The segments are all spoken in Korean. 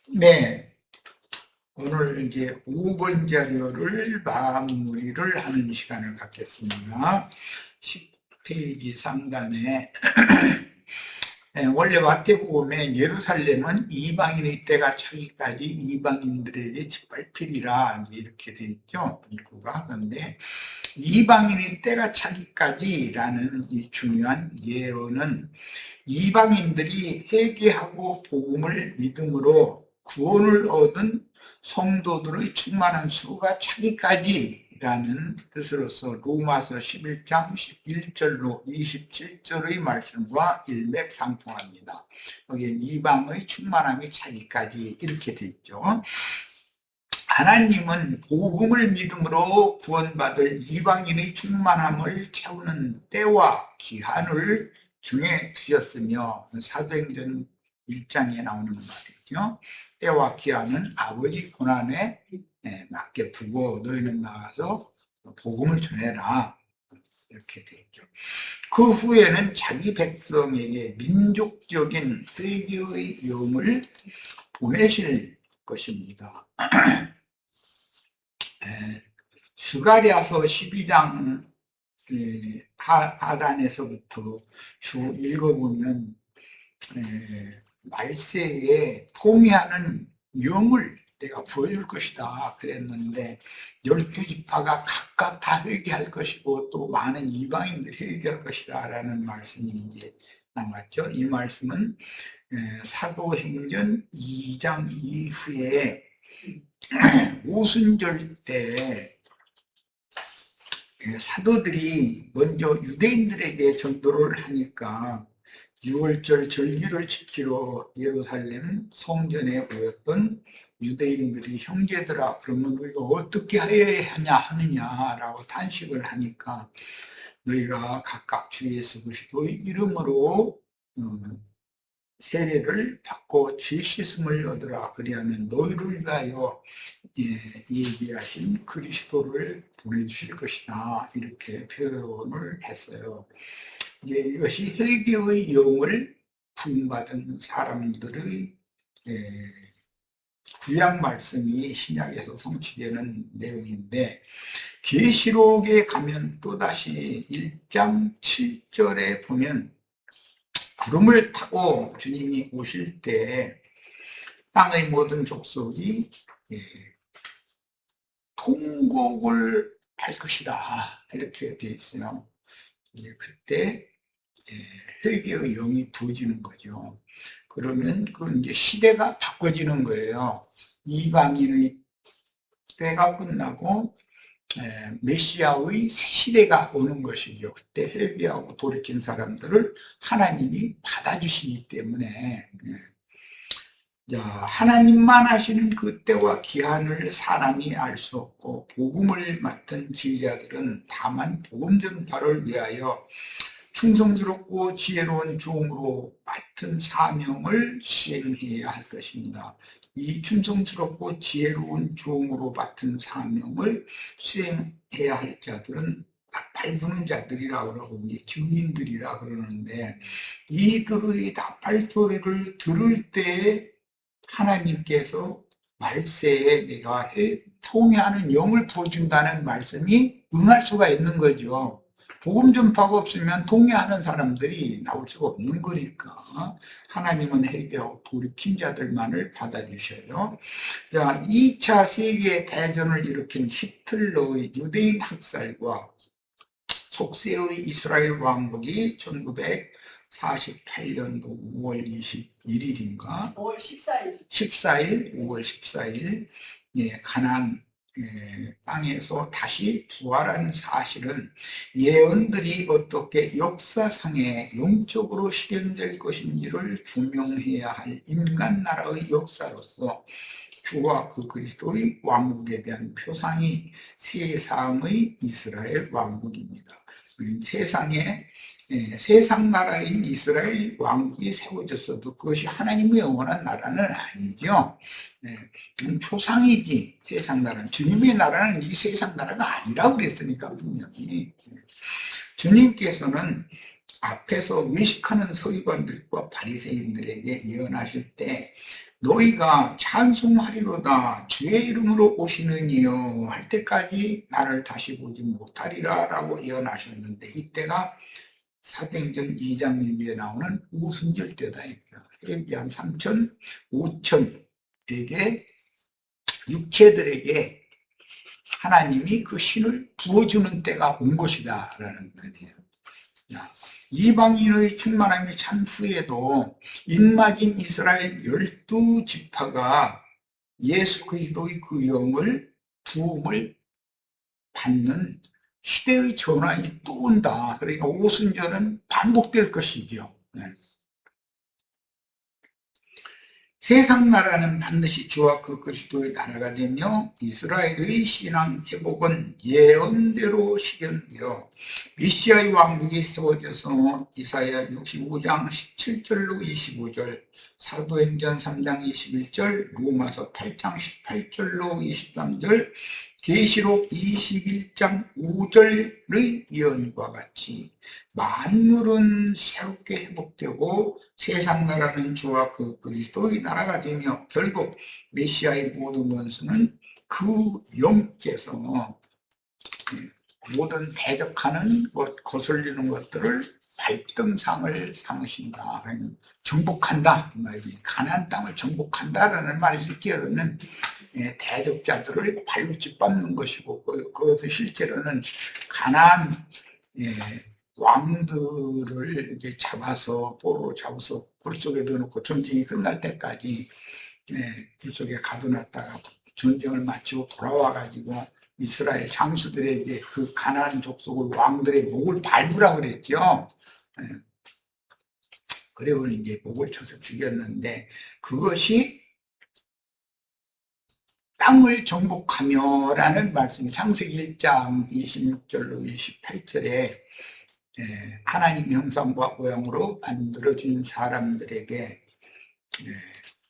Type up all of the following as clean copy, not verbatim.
네, 오늘 이제 5번 자료를 마무리를 하는 시간을 갖겠습니다. 10페이지 상단에 원래 마태복음에 예루살렘은 이방인의 때가 차기까지 이방인들에게 짓밟히리라 이렇게 돼 있죠. 입구가. 그런데 이방인의 때가 차기까지라는 이 중요한 예언은 이방인들이 회개하고 복음을 믿음으로 구원을 얻은 성도들의 충만한 수가 차기까지라는 뜻으로서 로마서 11장 11절로 27절의 말씀과 일맥상통합니다. 여기 이방의 충만함이 차기까지 이렇게 돼 있죠. 하나님은 복음을 믿음으로 구원받을 이방인의 충만함을 채우는 때와 기한을 정해 두셨으며 사도행전 1장에 나오는 말이죠. 때와 기한은 아버지 권한에 맡겨 두고 너희는 나가서 복음을 전해라 이렇게 돼 있죠. 그 후에는 자기 백성에게 민족적인 회개의 영을 보내실 것입니다. 스가랴서 12장 하단에서부터 쭉 읽어보면 말세에 통회하는 영을 내가 보여줄 것이다 그랬는데 12지파가 각각 다 회개할 것이고 또 많은 이방인들이 회개할 것이다 라는 말씀이 이제 나왔죠. 이 말씀은 사도행전 2장 이후에 오순절 때 사도들이 먼저 유대인들에게 전도를 하니까 6월절 절기를 지키러 예루살렘 성전에 모였던 유대인들이 형제들아 그러면 우리가 어떻게 해야 하느냐라고 탄식을 하니까 너희가 각각 주 예수 그리스도의 이름으로 세례를 받고 죄 씻음을 얻으라 그리하면 너희를 위하여 예비하신 그리스도를 보내주실 것이다 이렇게 표현을 했어요. 이제 이것이 회개의 영을 부임받은 사람들의 구약 말씀이 신약에서 성취되는 내용인데 계시록에 가면 또다시 1장 7절에 보면 구름을 타고 주님이 오실 때 땅의 모든 족속이 통곡을 할 것이다 이렇게 되어 있어요. 그때 회개의 영이 부어지는 거죠. 그러면 그 이제 시대가 바꿔지는 거예요. 이방인의 때가 끝나고 메시아의 시대가 오는 것이죠. 그때 회개하고 돌이킨 사람들을 하나님이 받아주시기 때문에 하나님만 아시는 그 때와 기한을 사람이 알 수 없고 복음을 맡은 지휘자들은 다만 복음 전파를 위하여 충성스럽고 지혜로운 종으로 맡은 사명을 수행해야 할 것입니다. 이 충성스럽고 지혜로운 종으로 맡은 사명을 수행해야 할 자들은 나팔 부는 자들이라 그러고 이제 증인들이라 그러는데 이들의 나팔 소리를 들을 때 하나님께서 말세에 내가 통회하는 영을 부어준다는 말씀이 응할 수가 있는 거죠. 복음 전파가 없으면 통회하는 사람들이 나올 수가 없는 거니까 하나님은 회개하고 돌이킨 자들만을 받아주셔요. 자, 2차 세계대전을 일으킨 히틀러의 유대인 학살과 속세의 이스라엘 왕국이 1948년도 5월 21일인가 5월 14일 5월 14일 가나안 땅에서 다시 부활한 사실은 예언들이 어떻게 역사상에 영적으로 실현될 것인지를 규명해야 할 인간 나라의 역사로서 주와 그 그리스도의 왕국에 대한 표상이 세상의 이스라엘 왕국입니다. 세상 나라인 이스라엘 왕국이 세워졌어도 그것이 하나님의 영원한 나라는 아니죠. 표상이지 세상 나라는. 주님의 나라는 이 세상 나라가 아니라고 그랬으니까 분명히. 주님께서는 앞에서 외식하는 서기관들과 바리새인들에게 예언하실 때 너희가 찬송하리로다 주의 이름으로 오시는 이여 할 때까지 나를 다시 보지 못하리라 라고 예언하셨는데, 이때가 사도행전 2장 6절에 나오는 오순절 때다. 그러니까 한 3천, 5천에게, 육체들에게 하나님이 그 신을 부어주는 때가 온 것이다 라는 말이에요. 이방인의 충만함이 찬 후에도 인마진 이스라엘 12지파가 예수 그리스도의 그 영을, 부음을 받는 시대의 전환이 또 온다. 그러니까 오순절은 반복될 것이죠. 세상 나라는 반드시 주와 그 그리스도의 나라가 되며 이스라엘의 신앙 회복은 예언대로 실현되어 메시아의 왕국이 세워져서 이사야 65장 17절로 25절, 사도행전 3장 21절, 로마서 8장 18절로 23절, 계시록 21장 5절의 예언과 같이 만물은 새롭게 회복되고 세상 나라는 주와 그 그리스도의 나라가 되며 결국 메시아의 모든 원수는 그 영께서 모든 대적하는 것, 거슬리는 것들을 발등상을 삼으신다. 정복한다. 이 말이 가나안 땅을 정복한다라는 말이 실제로는 대적자들을 발로 짓밟는 것이고, 그것은 실제로는 가나안 왕들을 이제 잡아서 포로로 잡아서 굴 속에 넣어놓고 전쟁이 끝날 때까지 굴 속에 가둬놨다가 전쟁을 마치고 돌아와가지고 이스라엘 장수들에게 그 가나안 족속의 왕들의 목을 밟으라고 그랬죠. 그리고 이제 목을 쳐서 죽였는데, 그것이 땅을 정복하며 라는 말씀이 창세기 1장 26절로 28절에 하나님 형상과 모양으로 만들어진 사람들에게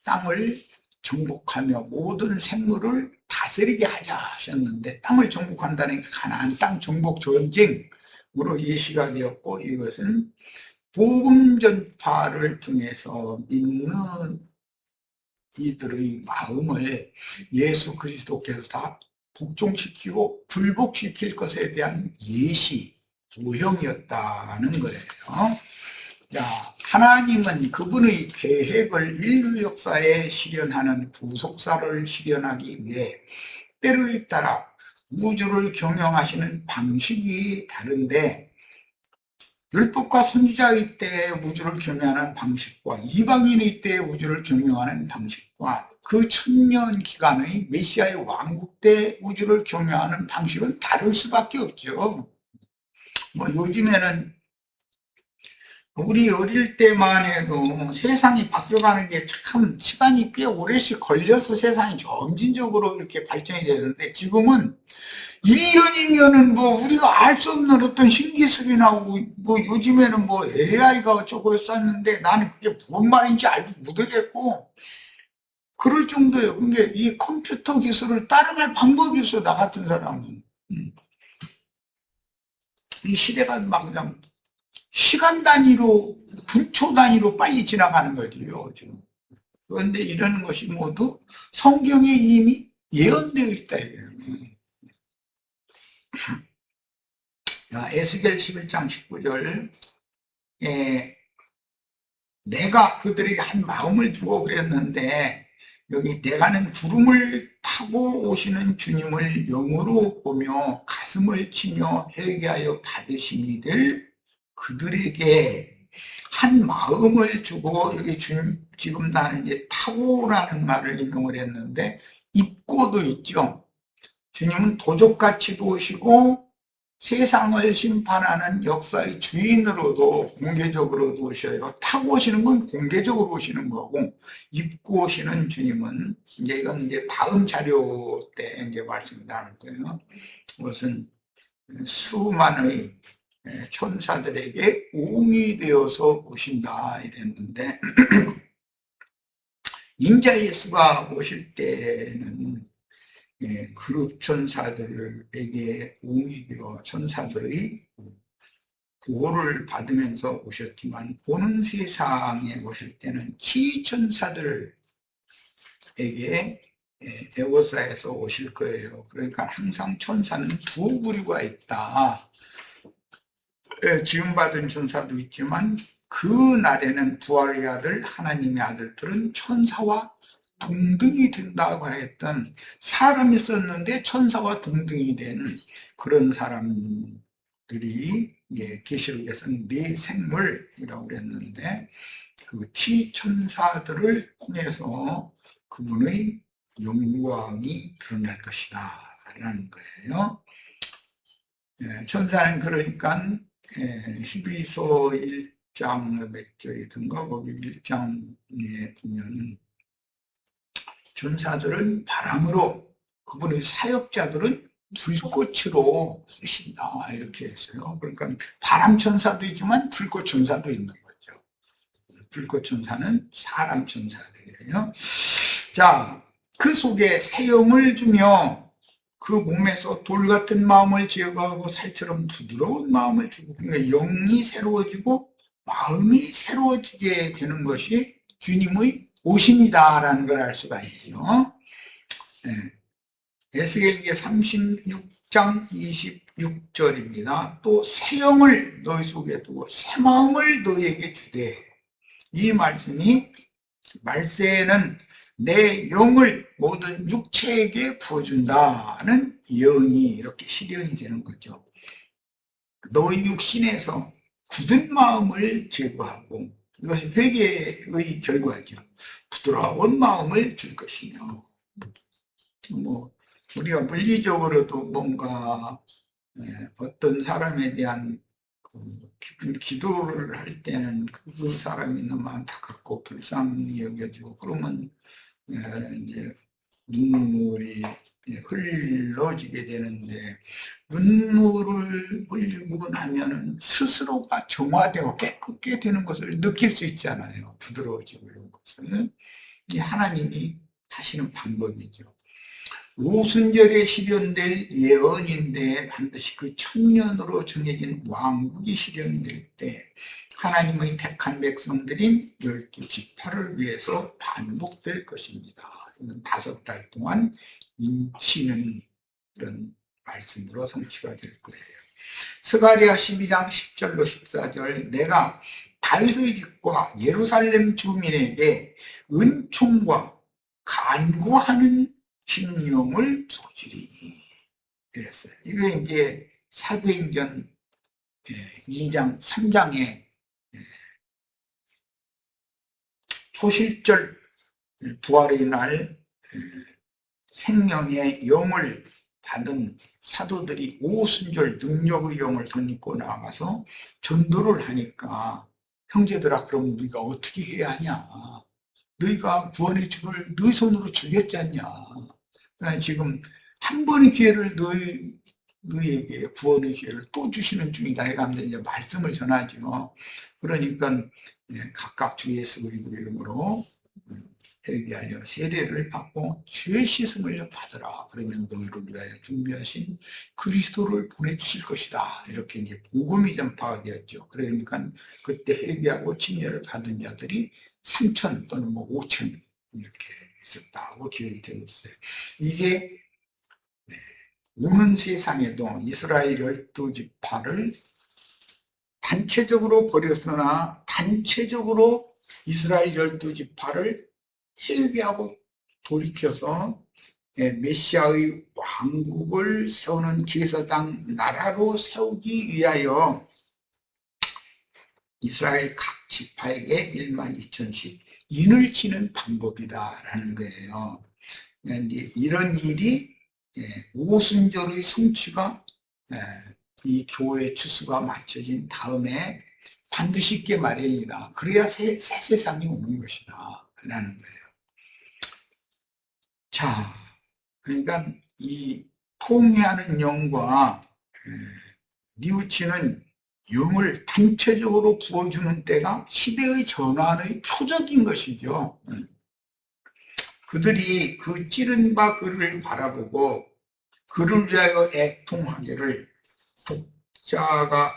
땅을 정복하며 모든 생물을 다스리게 하자 하셨는데, 땅을 정복한다는 게 가나안 땅 정복 전쟁으로 예시가 되었고, 이것은 복음 전파를 통해서 믿는 이들의 마음을 예수 그리스도께서 다 복종시키고 굴복시킬 것에 대한 예시, 모형이었다는 거예요. 자, 하나님은 그분의 계획을 인류 역사에 실현하는 구속사를 실현하기 위해 때를 따라 우주를 경영하시는 방식이 다른데, 율법과 선지자의 때 우주를 경영하는 방식과 이방인의 때 우주를 경영하는 방식과 그 천년 기간의 메시아의 왕국 때 우주를 경영하는 방식은 다를 수밖에 없죠. 요즘에는 우리 어릴 때만 해도 세상이 바뀌어가는 게 참 시간이 꽤 오래씩 걸려서 세상이 점진적으로 이렇게 발전이 되는데, 지금은 1년이면은 우리가 알 수 없는 어떤 신기술이 나오고, 요즘에는 AI가 어쩌고 했었는데 나는 그게 뭔 말인지 알지 못하겠고, 그럴 정도예요. 그게 이 컴퓨터 기술을 따라갈 방법이 없어, 나 같은 사람은. 이 시대가 막 그냥 시간 단위로, 분초 단위로 빨리 지나가는 거지요, 지금. 그런데 이런 것이 모두 성경에 이미 예언되어 있다, 이거예요. 에스겔 11장 19절, 내가 그들에게 한 마음을 주고 그랬는데, 여기 내가는 구름을 타고 오시는 주님을 영으로 보며 가슴을 치며 회개하여 받으시니들 그들에게 한 마음을 주고, 여기 주님, 지금 나는 이제 타고라는 말을 인용을 했는데, 입고도 있죠. 주님은 도적같이도 오시고 세상을 심판하는 역사의 주인으로도 공개적으로도 오셔요. 타고 오시는 건 공개적으로 오시는 거고, 입고 오시는 주님은 이제 이건 이제 다음 자료 때 이제 말씀 나눌 거예요. 그것은 수만의 천사들에게 옹이 되어서 오신다 이랬는데, 인자 예수가 오실 때는 그룹 천사들에게 옹이 되어 천사들의 보호를 받으면서 오셨지만, 오는 세상에 오실 때는 치천사들, 에고사에서 오실 거예요. 그러니까 항상 천사는 두 부류가 있다. 지음받은 천사도 있지만 그 날에는 부활의 아들 하나님의 아들들은 천사와 동등이 된다고 했던, 사람이 썼는데 천사와 동등이 되는 그런 사람들이 계시록에서는 네 생물이라고 그랬는데, 그 티천사들을 통해서 그분의 영광이 드러날 것이다 라는 거예요. 천사는 그러니까 히브리서 1장 몇 절이든가 거기 1장에 보면 천사들은 바람으로, 그분의 사역자들은 불꽃으로 쓰신다 이렇게 했어요. 그러니까 바람 천사도 있지만 불꽃 천사도 있는 거죠. 불꽃 천사는 사람 천사들이에요. 자, 그 속에 새 영을 주며 그 몸에서 돌 같은 마음을 제거하고 살처럼 부드러운 마음을 주고, 그러니까 영이 새로워지고 마음이 새로워지게 되는 것이 주님의 오심이다라는 걸 알 수가 있죠. 에스겔기에 36장 26절입니다. 또 새 영을 너희 속에 두고 새 마음을 너희에게 주되, 이 말씀이 말세에는 내 영을 모든 육체에게 부어준다는 예언이 이렇게 실현이 되는 거죠. 너희 육신에서 굳은 마음을 제거하고, 이것이 회개의 결과죠. 부드러운 마음을 줄 것이며, 우리가 물리적으로도 뭔가 어떤 사람에 대한 기도를 할 때는 그 사람이 너무 안타깝고 불쌍히 여겨지고 그러면 이제 눈물이 흘러지게 되는데, 눈물을 흘리고 나면은 스스로가 정화되고 깨끗게 되는 것을 느낄 수 있잖아요. 부드러워지고 이런 것을. 이 하나님이 하시는 방법이죠. 오순절에 실현될 예언인데 반드시 그 천년으로 정해진 왕국이 실현될 때 하나님의 택한 백성들인 12지파를 위해서 반복될 것입니다. 이건 5달 동안 인치는 그런 말씀으로 성취가 될 거예요. 스가랴 12장 10절로 14절, 내가 다윗의 집과 예루살렘 주민에게 은총과 간구하는 심령을 부어주리니 그랬어요. 이거 이제 사도행전 2장 3장에 초실절 부활의 날 생명의 영을 받은 사도들이 오순절 능력의 영을 덧입고 나가서 전도를 하니까, 형제들아 그럼 우리가 어떻게 해야 하냐, 너희가 구원의 주를 너희 손으로 주겠지 않냐. 그러니까 지금 한 번의 기회를 너희에게 구원의 기회를 또 주시는 중이다 해가면서 이제 말씀을 전하죠. 그러니까 각각 주 예수 그리스도 이름으로 회개하여 세례를 받고 죄 씻음을 받으라. 그러면 너희를 위하여 준비하신 그리스도를 보내주실 것이다. 이렇게 이제 복음이 전파가 되었죠. 그러니까 그때 회개하고 침례를 받은 자들이 3천 또는 5천 이렇게 있었다고 기록이 되고 있어요. 이게 오는 세상에도 이스라엘 12지파를 단체적으로 버렸으나 단체적으로 이스라엘 12지파를 회개하고 돌이켜서 메시아의 왕국을 세우는 제사장 나라로 세우기 위하여 이스라엘 각 지파에게 1만 2천씩 인을 치는 방법이다라는 거예요. 이제 이런 일이 오순절의 성취가 이 교회 추수가 마쳐진 다음에 반드시 있게 마련이다. 그래야 새 세상이 오는 것이다 라는 거예요. 자, 그러니까 이 통회하는 영과 뉘우치는 영을 단체적으로 부어주는 때가 시대의 전환의 표적인 것이죠. 그들이 그 찌른 바 그를 바라보고 그를 위하여 애통하기를, 독자가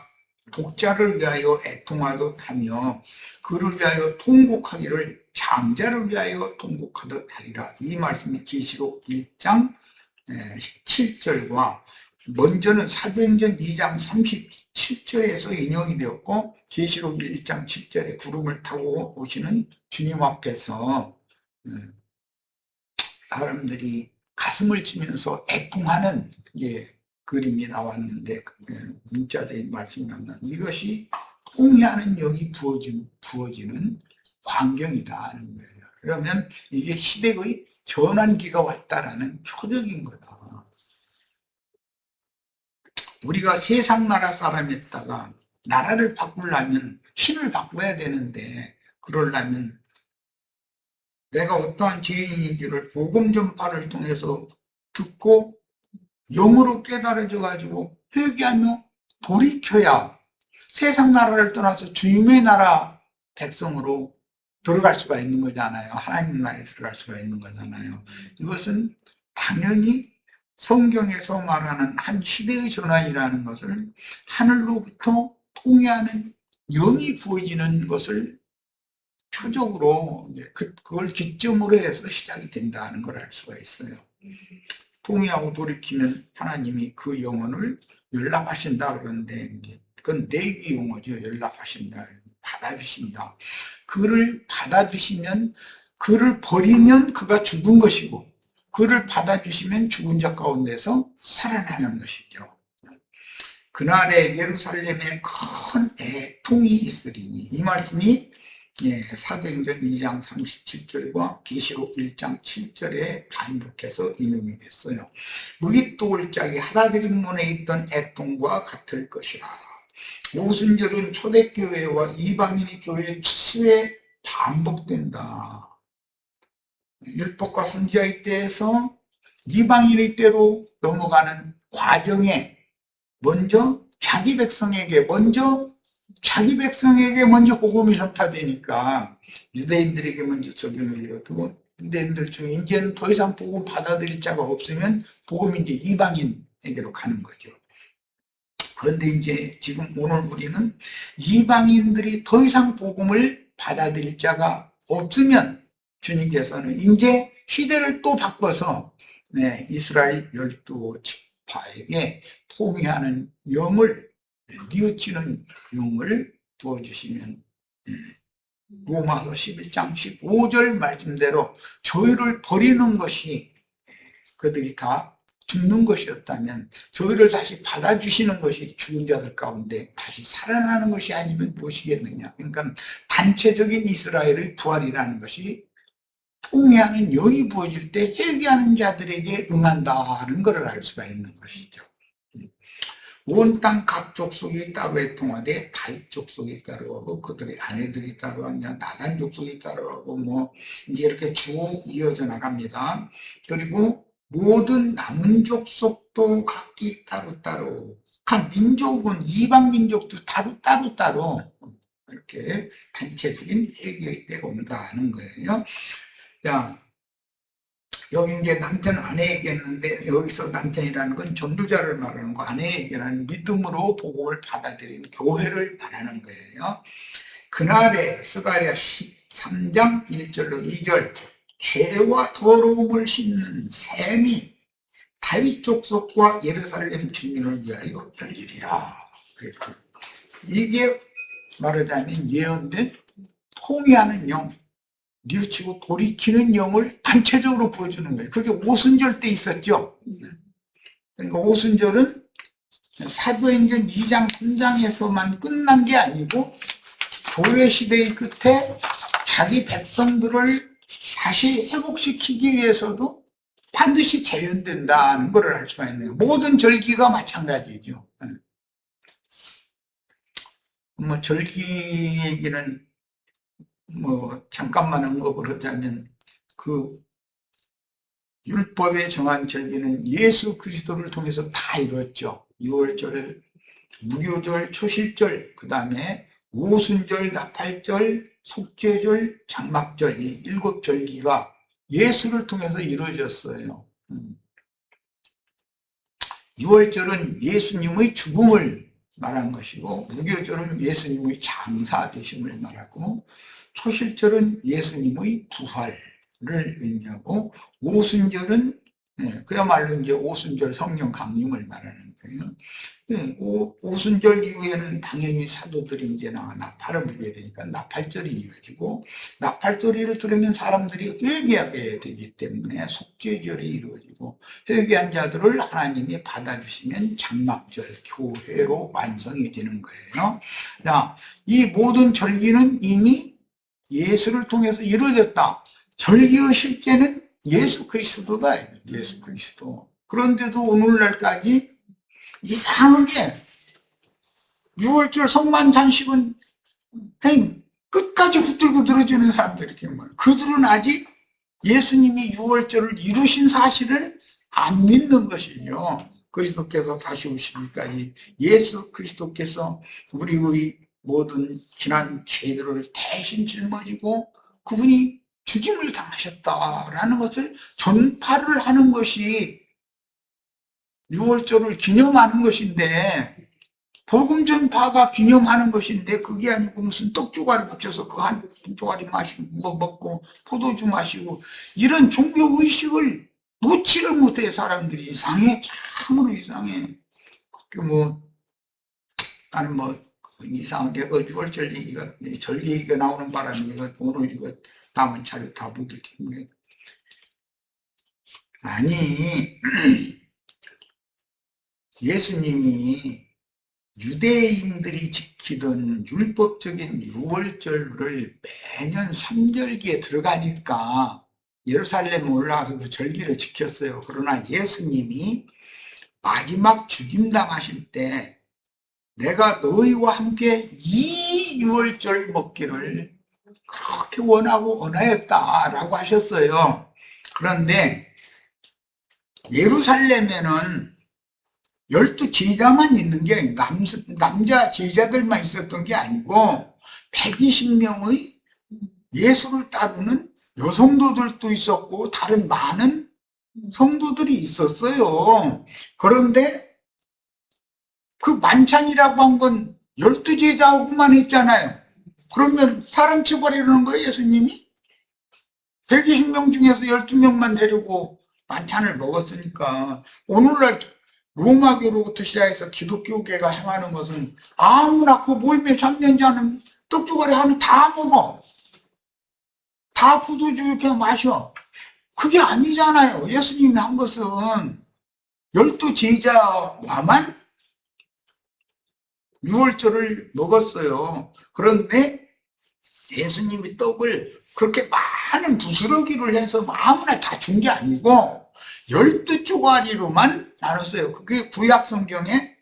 독자를 위하여 애통하듯 하며 그를 위하여 통곡하기를 장자를 위하여 통곡하듯 하리라. 이 말씀이 계시록 1장 7절과 먼저는 사도행전 2장 37절에서 인용이 되었고 계시록 1장 7절에 구름을 타고 오시는 주님 앞에서 사람들이 가슴을 치면서 애통하는 그림이 나왔는데 문자적인 말씀이 나왔는데 이것이 통회하는 영이 부어지는 광경이다. 그러면 이게 시대의 전환기가 왔다라는 표적인 거다. 우리가 세상 나라 사람이었다가 나라를 바꾸려면 힘을 바꿔야 되는데 그러려면 내가 어떠한 죄인인지를 복음 전파를 통해서 듣고 영으로 깨달아져 가지고 회개하며 돌이켜야 세상 나라를 떠나서 주님의 나라 백성으로 들어갈 수가 있는 거잖아요. 하나님 나라에 들어갈 수가 있는 거잖아요. 이것은 당연히 성경에서 말하는 한 시대의 전환이라는 것을 하늘로부터 통해하는 영이 부어지는 것을 표적으로 그걸 기점으로 해서 시작이 된다는 걸 알 수가 있어요. 통회하고 돌이키면 하나님이 그 영혼을 연락하신다 그러는데 그건 내기 용어죠. 연락하신다, 받아주신다. 그를 받아주시면 그를 버리면 그가 죽은 것이고 그를 받아주시면 죽은 자 가운데서 살아나는 것이죠. 그날에 예루살렘에 큰 애통이 있으리니 이 말씀이 사도행전 2장 37절과 계시록 1장 7절에 반복해서 인용이 됐어요. 무릇 짝이 하나들인 문에 있던 애통과 같을 것이라. 오순절은 초대교회와 이방인의 교회 추수에 반복된다. 율법과 선지자의 때에서 이방인의 때로 넘어가는 과정에 먼저 자기 백성에게 먼저 복음이 전파되니까 유대인들에게 먼저 적용이 되고 유대인들 중에 이제는 더 이상 복음 받아들일 자가 없으면 복음이 이제 이방인에게로 가는 거죠. 그런데 이제 지금 오늘 우리는 이방인들이 더 이상 복음을 받아들일 자가 없으면 주님께서는 이제 시대를 또 바꿔서 이스라엘 12지파에게 통일하는 영을 뉘우치는 영을 부어주시면 로마서 11장 15절 말씀대로 저희를 버리는 것이 그들이 다 죽는 것이었다면 저희를 다시 받아주시는 것이 죽은 자들 가운데 다시 살아나는 것이 아니면 무엇이겠느냐. 그러니까 단체적인 이스라엘의 부활이라는 것이 통회하는 영이 부어질 때 회개하는 자들에게 응한다는 것을 알 수가 있는 것이죠. 온 땅 각 족속이 따로 애통하되 다윗 족속이 따로 하고 그들의 아내들이 따로 하냐 나단 족속이 따로 하고 뭐 이제 이렇게 쭉 이어져 나갑니다. 그리고 모든 남은 족속도 각기 따로 각 민족은 이방 민족도 따로 이렇게 단체적인 회개의 때가 온다는 거예요. 자, 여기 이제 남편 아내 얘기했는데 여기서 남편이라는 건 전도자를 말하는 거, 아내 얘기라는 믿음으로 복음을 받아들이는 교회를 말하는 거예요. 그날에 스가랴 13장 1절로 2절 죄와 더러움을 씻는 셈이 다윗 족속과 예루살렘 주민을 위하여 열리리라. 그래서 이게 말하자면 예언된 통회하는 영, 뉘우치고 돌이키는 영을 단체적으로 보여주는 거예요. 그게 오순절 때 있었죠. 그러니까 오순절은 사도행전 2장 3장에서만 끝난 게 아니고 교회 시대의 끝에 자기 백성들을 다시 회복시키기 위해서도 반드시 재현된다는 것을 알 수가 있네요. 모든 절기가 마찬가지죠. 뭐 절기 얘기는 뭐 잠깐만 언급을 하자면 그 율법에 정한 절기는 예수 그리스도를 통해서 다 이루었죠. 6월절, 무교절, 초실절, 그 다음에 오순절, 나팔절, 속죄절, 장막절 이 7절기가 예수를 통해서 이루어졌어요. 6월절은 예수님의 죽음을 말한 것이고, 무교절은 예수님의 장사 되심을 말하고, 초실절은 예수님의 부활을 의미하고, 오순절은 그야말로 이제 오순절 성령 강림을 말하는 거예요. 오순절 이후에는 당연히 사도들이 이제 나팔을 불게 되니까 나팔절이 이어지고, 나팔소리를 들으면 사람들이 회개하게 되기 때문에 속죄절이 이루어지고, 회개한 자들을 하나님이 받아주시면 장막절, 교회로 완성이 되는 거예요. 자, 이 모든 절기는 이미 예수를 통해서 이루어졌다. 절기의 실제는 예수 그리스도다. 예수 그리스도. 그런데도 오늘날까지 이상하게 6월절 성만찬식은 끝까지 붙들고 들어주는 사람들이 이렇게 많아요. 그들은 아직 예수님이 6월절을 이루신 사실을 안 믿는 것이죠. 그리스도께서 다시 오시기까지 예수 그리스도께서 우리의 모든 지난 죄들을 대신 짊어지고 그분이 죽임을 당하셨다라는 것을 전파를 하는 것이 6월절을 기념하는 것인데, 복음 전파가 기념하는 것인데, 그게 아니고 무슨 떡조가리 붙여서 그 한 조가리 마시고 먹고 포도주 마시고 이런 종교 의식을 놓지를 못해. 사람들이 이상해. 참으로 이상해. 나는 이상하게 6월절 얘기가, 절기 얘기가 나오는 바람에 오늘 이거 남은 차례 다 묻을 텐데. 아니, 예수님이 유대인들이 지키던 율법적인 6월절을 매년 3절기에 들어가니까 예루살렘에 올라와서 그 절기를 지켰어요. 그러나 예수님이 마지막 죽임당하실 때 내가 너희와 함께 이 6월절 먹기를 그렇게 원하고 원하였다라고 하셨어요. 그런데 예루살렘에는 12제자만 있는 게 남자 제자들만 있었던 게 아니고 120명의 예수를 따르는 여성도들도 있었고 다른 많은 성도들이 있었어요. 그런데 그 만찬이라고 한 건 12제자하고만 했잖아요. 그러면 사람 처벌이라는 거예요, 예수님이? 120명 중에서 12명만 데리고 만찬을 먹었으니까. 오늘날 로마교로부터 시작해서 기독교계가 행하는 것은 아무나 그 모임에 참여한 자는 떡조가리 하면 다 먹어. 다 포도주 이렇게 마셔. 그게 아니잖아요. 예수님이 한 것은 12제자와만 6월절을 먹었어요. 그런데 예수님이 떡을 그렇게 많은 부스러기를 해서 아무나 다 준 게 아니고 12조가리로만 나눴어요. 그게 구약 성경에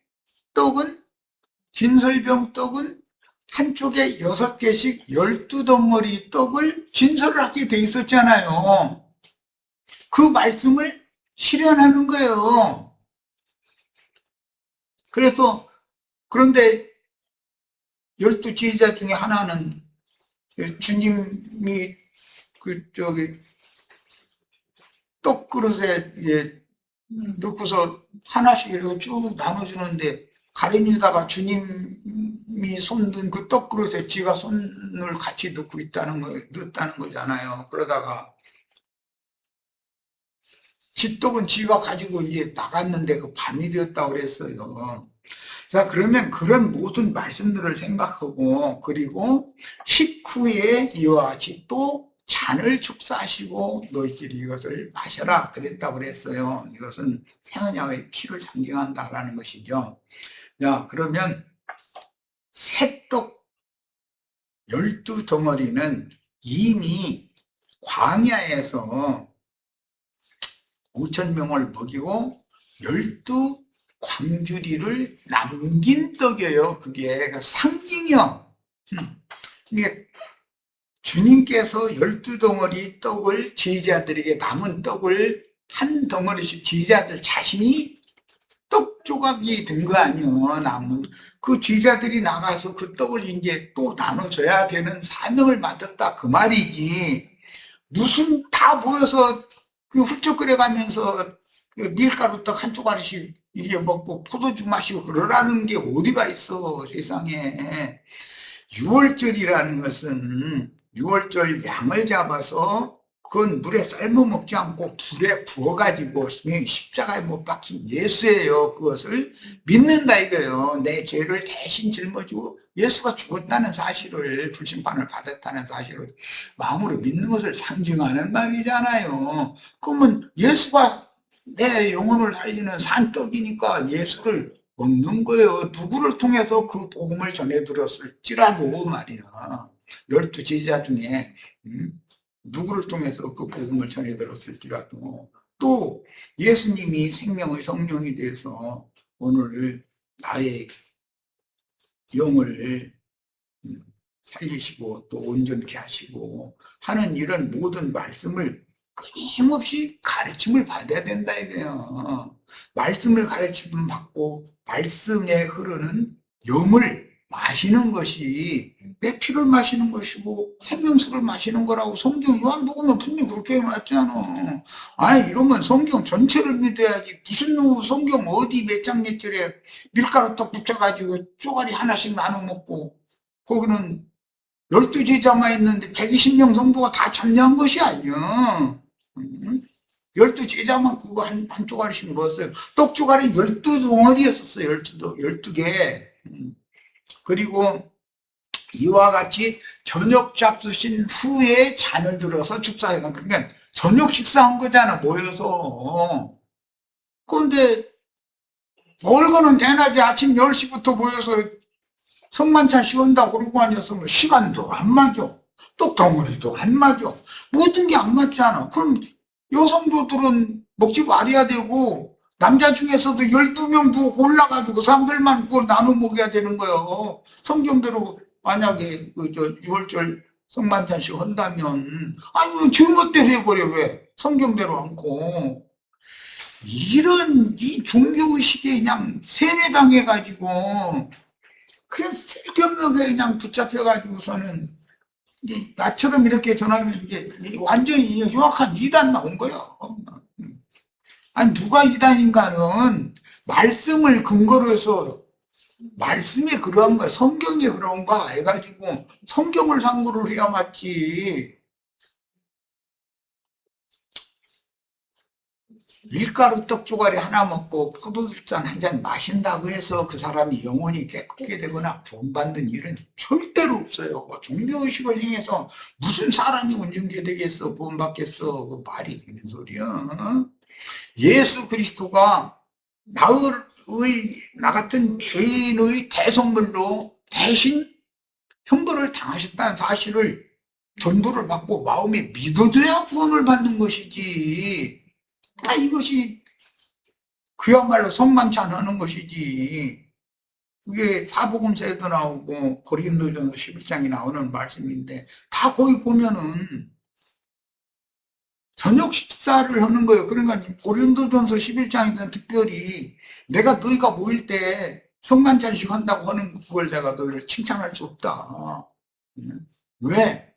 떡은, 진설병 떡은 한쪽에 6개씩 12덩어리 떡을 진설을 하게 돼 있었잖아요. 그 말씀을 실현하는 거예요. 그런데 12제자 중에 하나는 주님이 떡그릇에 넣고서 하나씩 이렇게 쭉 나눠주는데 가리니다가 주님이 손든 그 떡그릇에 지가 손을 같이 넣었다는 거잖아요. 그러다가 지 떡은 지가 가지고 이제 나갔는데 그 밤이 되었다고 그랬어요. 자, 그러면 그런 모든 말씀들을 생각하고, 그리고 식후에 이와 같이 또 잔을 축사하시고 너희끼리 이것을 마셔라 그랬다고 그랬어요. 이것은 새언약의 피를 상징한다라는 것이죠. 자, 그러면 새떡 12덩어리는 이미 광야에서 5,000명을 먹이고 12광주리를 남긴 떡이에요. 그게 상징이요. 이게 주님께서 12덩어리 떡을 제자들에게 남은 떡을 한 덩어리씩 제자들 자신이 떡 조각이 된 거 아니에요. 남은 그 제자들이 나가서 그 떡을 이제 또 나눠줘야 되는 사명을 맡았다 그 말이지. 무슨 다 모여서 그 훌쩍거려 가면서 밀가루떡 한 쪼가리씩 이게 먹고 포도주 마시고 그러라는 게 어디가 있어, 세상에. 유월절이라는 것은 유월절 양을 잡아서 그건 물에 삶아 먹지 않고 불에 구워가지고 십자가에 못 박힌 예수예요. 그것을 믿는다 이거예요. 내 죄를 대신 짊어지고 예수가 죽었다는 사실을, 불심판을 받았다는 사실을 마음으로 믿는 것을 상징하는 말이잖아요. 그러면 예수가 내 영혼을 살리는 산떡이니까 예수를 먹는 거예요. 누구를 통해서 그 복음을 전해 들었을지라도 말이야. 12제자 중에 누구를 통해서 그 복음을 전해 들었을지라도, 또 예수님이 생명의 성령이 돼서 오늘 나의 영을 살리시고 또 온전케 하시고 하는 이런 모든 말씀을 끊임없이 가르침을 받아야 된다 이거예요. 말씀을 가르침 받고 말씀에 흐르는 영을 마시는 것이 내 피를 마시는 것이고 생명수를 마시는 거라고 성경 요한복음에 분명히 그렇게 해놨잖아. 아니 이러면 성경 전체를 믿어야지. 무슨 성경 어디 몇 장 몇 절에 밀가루떡 붙여가지고 쪼가리 하나씩 나눠 먹고 거기는 12제자만 있는데 120명 성도가 다 참여한 것이 아니야. 12제자만 그거 한 쪼가리씩 먹었어요. 떡 쪼가리 12덩어리였었어요. 12개. 그리고 이와 같이 저녁 잡수신 후에 잔을 들어서 축사해간, 그러니까 저녁 식사한 거잖아, 모여서. 그런데 월거는 대낮에 아침 10시부터 모여서 성만찬 씌운다고 그러고 아니었으면 시간도 안 맞아. 떡덩어리도 안 맞아. 모든 게 안 맞잖아. 그럼 여성도들은 먹지 말아야 되고, 남자 중에서도 12명 두고 골라가지고 사람들만 그걸 나눠 먹여야 되는 거예요. 성경대로 만약에 유월절 성만찬식 한다면, 아니, 지금것대로 해버려, 왜? 성경대로 않고. 이런, 이 종교의식에 그냥 세뇌당해가지고, 그냥 쓸데없는 그냥 붙잡혀가지고서는, 나처럼 이렇게 전하면 이게 완전히 흉악한 이단 나온 거예요. 아니, 누가 이단인가는 말씀을 근거로 해서, 말씀이 그러한 거야, 성경이 그런가 해가지고 성경을 상고를 해야 맞지. 밀가루 떡 조가리 하나 먹고 포도주잔 한 잔 마신다고 해서 그 사람이 영혼이 깨끗게 되거나 구원받는 일은 절대로 없어요. 종교의식을 행해서 무슨 사람이 온전케 되겠어, 구원받겠어. 그 말이 되는 소리야. 예수 그리스도가 나 같은 죄인의 대성물로 대신 형벌을 당하셨다는 사실을, 전도를 받고 마음에 믿어줘야 구원을 받는 것이지. 이것이 그야말로 성만찬 하는 것이지. 그게 사복음서에도 나오고 고린도전서 11장에 나오는 말씀인데, 다 거기 보면은 저녁 식사를 하는 거예요. 그러니까 고린도전서 11장에서는 특별히 내가 너희가 모일 때 성만찬식 한다고 하는 그걸 내가 너희를 칭찬할 수 없다. 왜?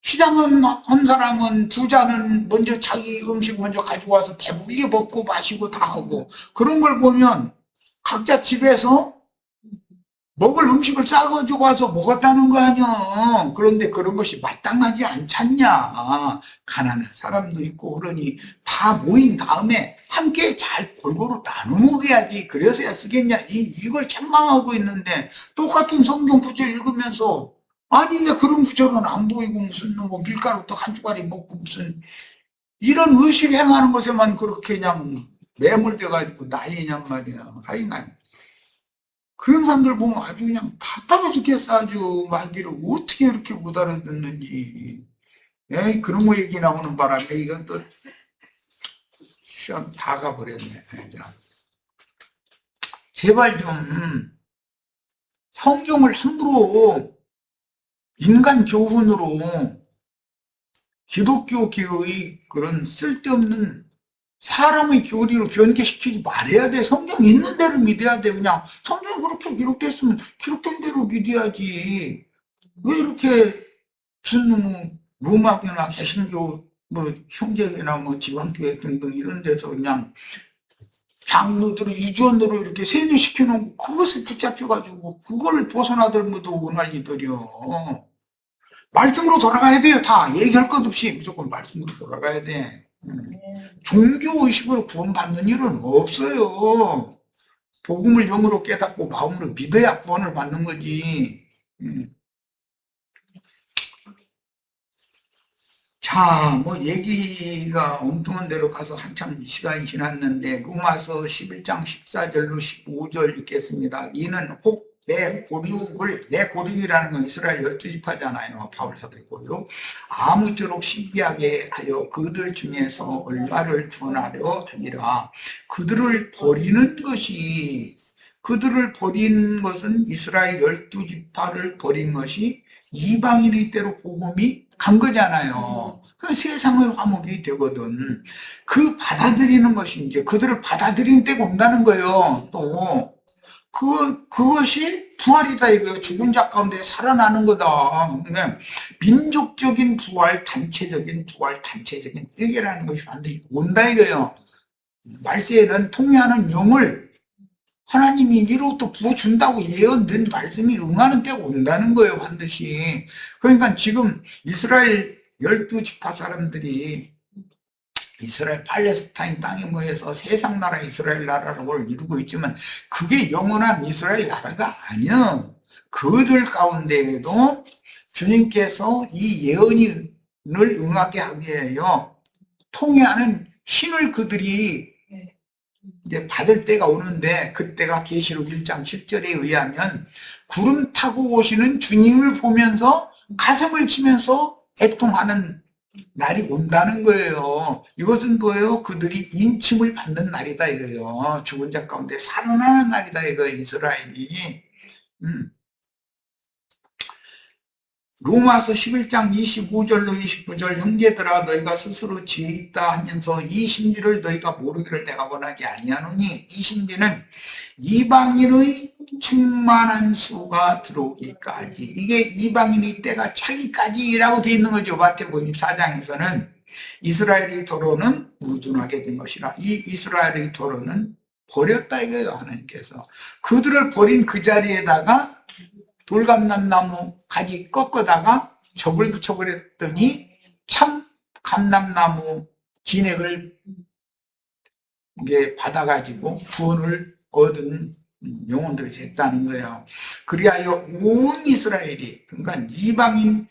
시장은 한 사람은, 부자는 먼저 자기 음식 먼저 가지고 와서 배불리 먹고 마시고 다 하고, 그런 걸 보면 각자 집에서 먹을 음식을 싸가지고 와서 먹었다는 거 아니야. 그런데 그런 것이 마땅하지 않잖냐. 가난한 사람도 있고 그러니 다 모인 다음에 함께 잘 골고루 나눠 먹어야지. 그래서야 쓰겠냐. 이걸 책망하고 있는데, 똑같은 성경 구절 읽으면서 아니 왜 그런 구절은 안 보이고 무슨 뭐 밀가루떡 한 조가리 먹고 무슨 이런 의식 행하는 것에만 그렇게 그냥 매몰돼가지고 난리냔 말이야. 아니 난 그런 사람들 보면 아주 그냥 답답해 죽겠어. 아주 말귀를 어떻게 이렇게 못 알아듣는지. 에이, 그런 거 얘기 나오는 바람에 이건 또 시험 다 가버렸네. 제발 좀 성경을 함부로 인간 교훈으로 기독교계의 그런 쓸데없는 사람의 교리로 변개시키지 말아야 돼. 성경 있는 대로 믿어야 돼. 그냥 성경이 그렇게 기록됐으면 기록된 대로 믿어야지. 왜 이렇게 무슨 놈의 로마교나 개신교 뭐 형제회나 뭐 지방교회 등등 이런 데서 그냥 장로들을 유전으로 이렇게 세뇌시켜 놓고 그것을 붙잡혀가지고 그걸 벗어나들면도 원한이들이요. 말씀으로 돌아가야 돼요. 다 얘기할 것 없이 무조건 말씀으로 돌아가야 돼. 종교의식으로 구원받는 일은 없어요. 복음을 영으로 깨닫고 마음으로 믿어야 구원을 받는 거지. 자, 뭐 얘기가 엉뚱한 데로 가서 한참 시간이 지났는데 로마서 11장 14절로 15절 읽겠습니다. 이는 혹 내 고륙이라는 건 이스라엘 12지파잖아요. 바울 사도의 고륙. 아무쪼록 신비하게 하여 그들 중에서 얼마를 구원하려 하니라. 그들을 버리는 것은 이스라엘 12지파를 버린 것이 이방인의 때로 복음이 간 거잖아요. 그 세상의 화목이 되거든. 그 받아들이는 것이 이제 그들을 받아들이는 때가 온다는 거예요. 또 그것이 부활이다 이거예요. 죽은 자 가운데 살아나는 거다. 그러니까 민족적인 부활, 단체적인 회개라는 것이 반드시 온다 이거예요. 말세에는 통회하는 영을 하나님이 위로부터 부어준다고 예언된 말씀이 응하는 때가 온다는 거예요, 반드시. 그러니까 지금 이스라엘 12지파 사람들이 이스라엘 팔레스타인 땅에 모여서 세상 나라 이스라엘 나라라고 이루고 있지만 그게 영원한 이스라엘 나라가 아니야. 그들 가운데에도 주님께서 이 예언을 응하게 하기 위하여 통회하는 힘을 그들이 이제 받을 때가 오는데 그때가 계시록 1장 7절에 의하면 구름 타고 오시는 주님을 보면서 가슴을 치면서 애통하는 날이 온다는 거예요. 이것은 뭐예요? 그들이 인침을 받는 날이다 이거예요. 죽은 자 가운데 살아나는 날이다 이거예요. 이스라엘이. 로마서 11장 25절로 29절 형제들아 너희가 스스로 지혜 있다 하면서 이 신비를 너희가 모르기를 내가 원하지 아니하노니 이 신비는 이방인의 충만한 수가 들어오기까지 이게 이방인의 때가 차기까지라고 되어 있는 거죠. 마태복음 24장에서는 이스라엘의 도로는 무둔하게 된 것이라 이 이스라엘의 도로는 버렸다 이거예요. 하나님께서 그들을 버린 그 자리에다가 돌감람나무 가지 꺾어다가 접을 붙여버렸더니 참 감람나무 진액을 이게 받아가지고 구원을 얻은 영혼들이 됐다는 거예요. 그리하여 온 이스라엘이 그러니까 이방인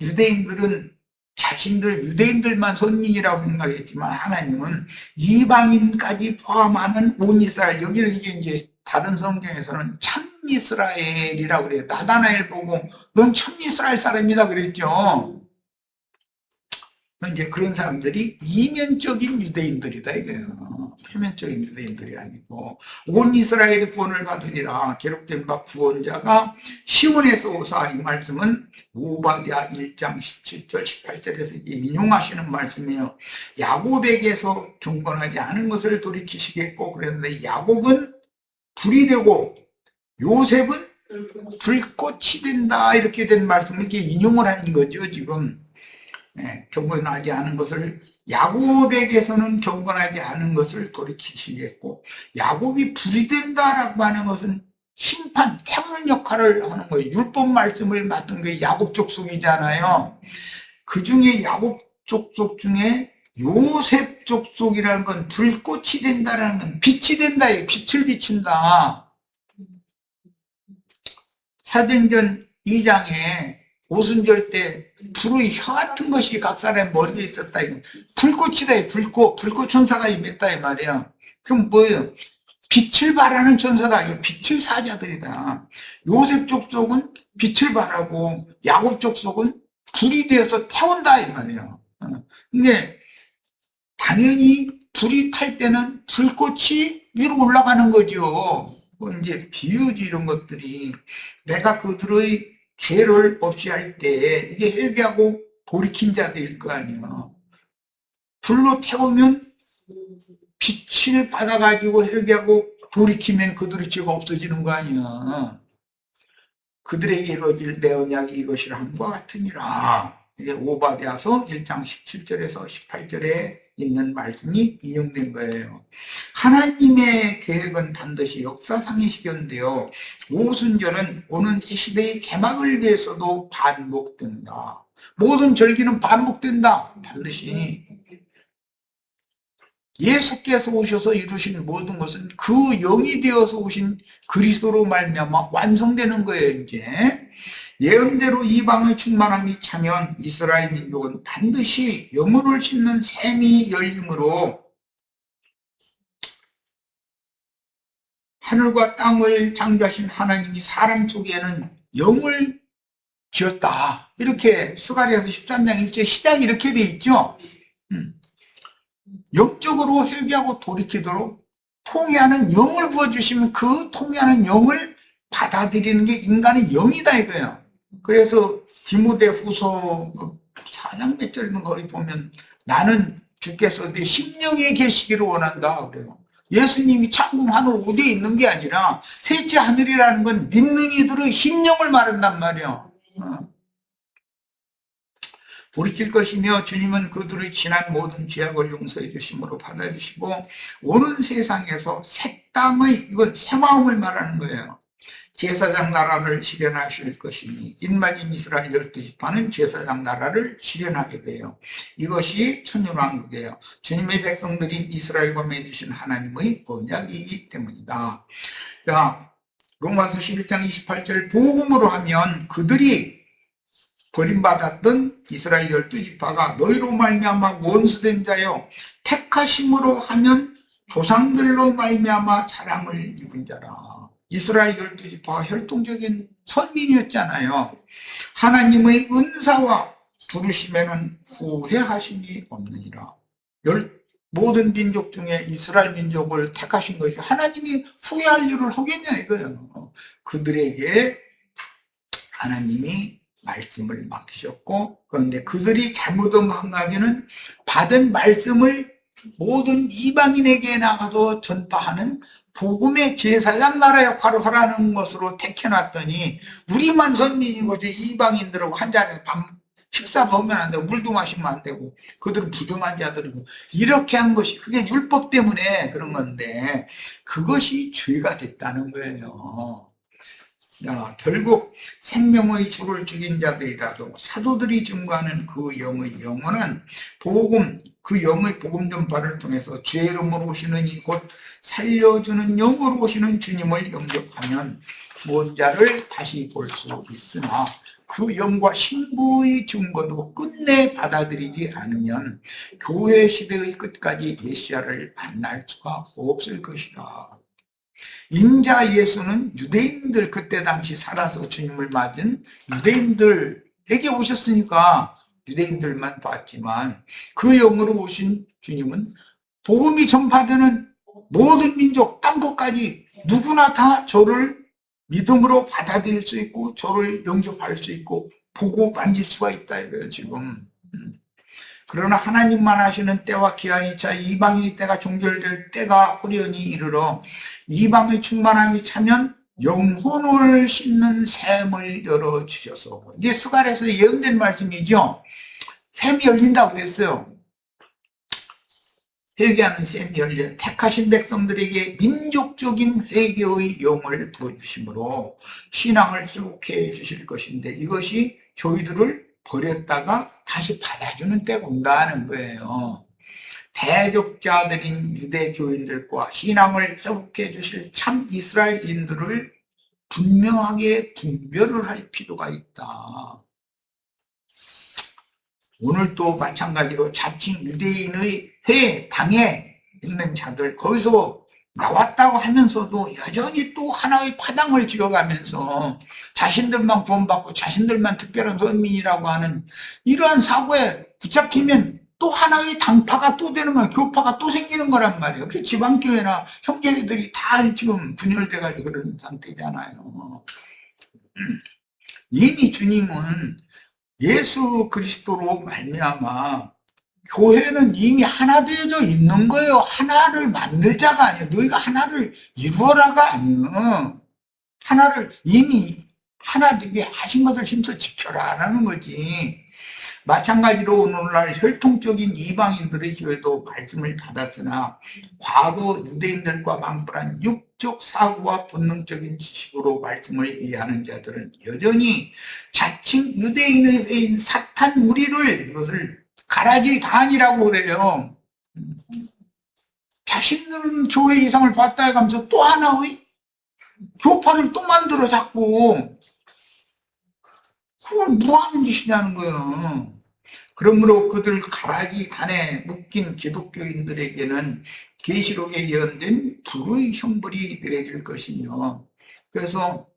유대인들은 자신들 유대인들만 선민이라고 생각했지만 하나님은 이방인까지 포함하는 온 이스라엘 여기를 이제 다른 성경에서는 참 이스라엘이라고 그래요. 나다나엘 보고 넌 참 이스라엘 사람이다 그랬죠. 이제 그런 사람들이 이면적인 유대인들이다 이거예요. 표면적인 유대인들이 아니고 온 이스라엘의 구원을 받으리라 기록된 바 구원자가 시온에서 오사 이 말씀은 오바댜 1장 17절 18절에서 인용하시는 말씀이에요. 야곱에게서 경건하지 않은 것을 돌이키시겠고 그랬는데 야곱은 불이 되고 요셉은 불꽃이 된다 이렇게 된 말씀을 이렇게 인용을 하는 거죠. 지금 경건하지 않은 것을 야곱에게서는 경건하지 않은 것을 돌이키시겠고 야곱이 불이 된다라고 하는 것은 심판, 태우는 역할을 하는 거예요. 율법 말씀을 맡은 게 야곱 족속이잖아요. 그 중에 야곱 족속 중에 요셉 족속이라는 건 불꽃이 된다라는 건 빛이 된다, 빛을 비춘다. 사도행전 2장에 오순절 때 불의 혀 같은 것이 각 사람의 머리에 있었다. 불꽃이다, 불꽃 천사가 임했다 이 말이야. 그럼 뭐예요? 빛을 발하는 천사다. 빛을 사자들이다. 요셉 족속은 빛을 발하고 야곱 족속은 불이 되어서 태운다 이 말이야. 근데 당연히 불이 탈 때는 불꽃이 위로 올라가는 거죠. 이제 비유지 이런 것들이 내가 그들의 죄를 없이 할 때 이게 회개하고 돌이킨 자들일 거 아니에요. 불로 태우면 빛을 받아가지고 회개하고 돌이키면 그들의 죄가 없어지는 거 아니야. 그들에게 이루어질 내 언약이 이것이라 함과 같으니라. 이게 오바댜서 1장 17절에서 18절에 있는 말씀이 인용된 거예요. 하나님의 계획은 반드시 역사상의 시련인데요, 오순절은 오는 새 시대의 개막을 위해서도 반복된다. 모든 절기는 반복된다. 반드시 예수께서 오셔서 이루신 모든 것은 그 영이 되어서 오신 그리스도로 말미암아 완성되는 거예요. 이제 예언대로 이방의 충만함이 차면 이스라엘 민족은 반드시 영혼을 싣는 샘이 열림으로 하늘과 땅을 창조하신 하나님이 사람 속에는 영을 지었다. 이렇게 스가랴서 13장 1절 시작이 이렇게 돼 있죠. 영적으로 회개하고 돌이키도록 통해하는 영을 부어주시면 그 통해하는 영을 받아들이는 게 인간의 영이다 이거예요. 그래서 디모데후서 4장 몇 절이면 거기 보면 나는 주께서 내 심령에 계시기를 원한다 그래요. 예수님이 창금 하늘 어디에 있는 게 아니라 셋째 하늘이라는 건 믿는 이들의 심령을 말한단 말이에요. 돌이킬 것이며 주님은 그들의 지난 모든 죄악을 용서해 주심으로 받아주시고 오는 세상에서 새 땅의, 이건 새 마음을 말하는 거예요. 제사장 나라를 실현하실 것이니 인마진 이스라엘 12지파는 제사장 나라를 실현하게 돼요. 이것이 천년왕국이에요. 주님의 백성들인 이스라엘과 맺으신 하나님의 언약이기 때문이다. 자, 로마서 11장 28절 복음으로 하면 그들이 버림받았던 이스라엘 12지파가 너희로 말미암아 원수된 자요 택하심으로 하면 조상들로 말미암아 사랑을 입은 자라. 이스라엘 12지파가 혈통적인 선민이었잖아요. 하나님의 은사와 부르심에는 후회하심이 없느니라. 모든 민족 중에 이스라엘 민족을 택하신 것이 하나님이 후회할 일을 하겠냐 이거예요. 그들에게 하나님이 말씀을 맡기셨고, 그런데 그들이 잘못한 한가지는 받은 말씀을 모든 이방인에게 나가서 전파하는 복음의 제사장 나라 역할을 하라는 것으로 택해놨더니 우리만 선민인 거지 이방인들하고 한 자리에서 식사 먹으면 안 되고 물도 마시면 안 되고 그들은 부정한 자들이고 이렇게 한 것이 그게 율법 때문에 그런 건데 그것이 죄가 됐다는 거예요. 야, 결국 생명의 주를 죽인 자들이라도 사도들이 증거하는 그 영의 영혼은 복음, 그 영의 복음 전파를 통해서 죄 이름으로 오시는 이 곧 살려주는 영으로 오시는 주님을 영접하면 먼 자를 다시 볼 수 있으나 그 영과 신부의 증거도 끝내 받아들이지 않으면 교회 시대의 끝까지 메시아를 만날 수가 없을 것이다. 인자 예수는 유대인들 그때 당시 살아서 주님을 맞은 유대인들에게 오셨으니까 유대인들만 봤지만 그 영으로 오신 주님은 복음이 전파되는 모든 민족 땅끝까지 누구나 다 저를 믿음으로 받아들일 수 있고 저를 영접할 수 있고 보고 만질 수가 있다 이거예요 지금. 그러나 하나님만 하시는 때와 기한이 차 이방인의 때가 종결될 때가 호련히 이르러 이방의 충만함이 차면 영혼을 싣는 샘을 열어주셔서, 이게 스가랴에서 예언된 말씀이죠. 샘이 열린다고 그랬어요. 회개하는 샘이 열려 택하신 백성들에게 민족적인 회개의 영을 부어주심으로 신앙을 회복해 주실 것인데 이것이 저희들을 버렸다가 다시 받아주는 때가 온다는 거예요. 대적자들인 유대 교인들과 신앙을 회복해 주실 참 이스라엘인들을 분명하게 분별을 할 필요가 있다. 오늘도 마찬가지로 자칭 유대인의 당에 있는 자들, 거기서 나왔다고 하면서도 여전히 또 하나의 파당을 지어가면서 자신들만 구원받고 자신들만 특별한 선민이라고 하는 이러한 사고에 붙잡히면 또 하나의 당파가 또 되는 거야. 교파가 또 생기는 거란 말이에요. 그 지방교회나 형제들이 다 지금 분열돼가지고 그런 상태잖아요. 이미 주님은 예수 그리스도로 말미암아 교회는 이미 하나 되어져 있는 거예요. 하나를 만들자가 아니에요. 너희가 하나를 이루어라가 아니에요. 하나를 이미 하나 되게 하신 것을 힘써 지켜라 라는 거지. 마찬가지로 오늘날 혈통적인 이방인들의 교회도 말씀을 받았으나 과거 유대인들과 망발한 육적 사고와 본능적인 지식으로 말씀을 이해하는 자들은 여전히 자칭 유대인의 회인 사탄 무리를, 이것을 가라지 단이라고 그래요. 자신들은 교회 이상을 봤다 해가면서 또 하나의 교파를 또 만들어 자꾸. 그건 뭐 하는 짓이냐는 거예요. 그러므로 그들 가라지 단에 묶인 기독교인들에게는 계시록에 예언된 불의 형벌이 내려질 것이며, 그래서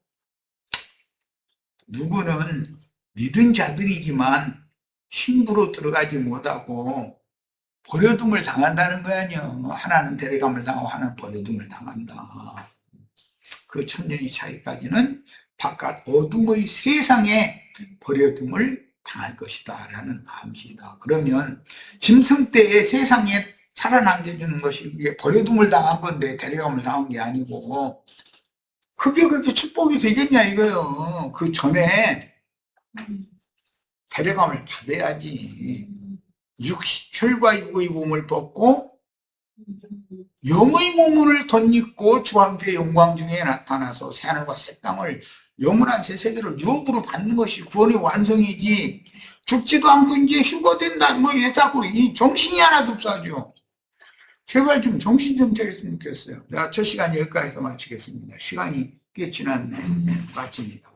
누구는 믿은 자들이지만 신부로 들어가지 못하고 버려둠을 당한다는 거 아니에요. 하나는 데려감을 당하고 하나는 버려둠을 당한다. 그 천년의 차이까지는 바깥 어둠의 세상에 버려둠을 당할 것이다 라는 암시다. 그러면 짐승 때에 세상에 살아남겨주는 것이 이게 버려둠을 당한 건데 데려감을 당한 게 아니고, 그게 그렇게 축복이 되겠냐 이거요. 그 전에 데려감을 받아야지. 혈과 육의 몸을 벗고 영의 몸을 덧입고 주 함께 영광 중에 나타나서 새하늘과 새 땅을 영원한 새 세계를 유업으로 받는 것이 구원의 완성이지, 죽지도 않고 이제 휴거된다 왜 자꾸 이 정신이 하나도 없어죠. 제발 좀 정신 좀 차렸으면 좋겠어요. 첫 시간 여기까지서 마치겠습니다. 시간이 꽤 지났네. 마칩니다.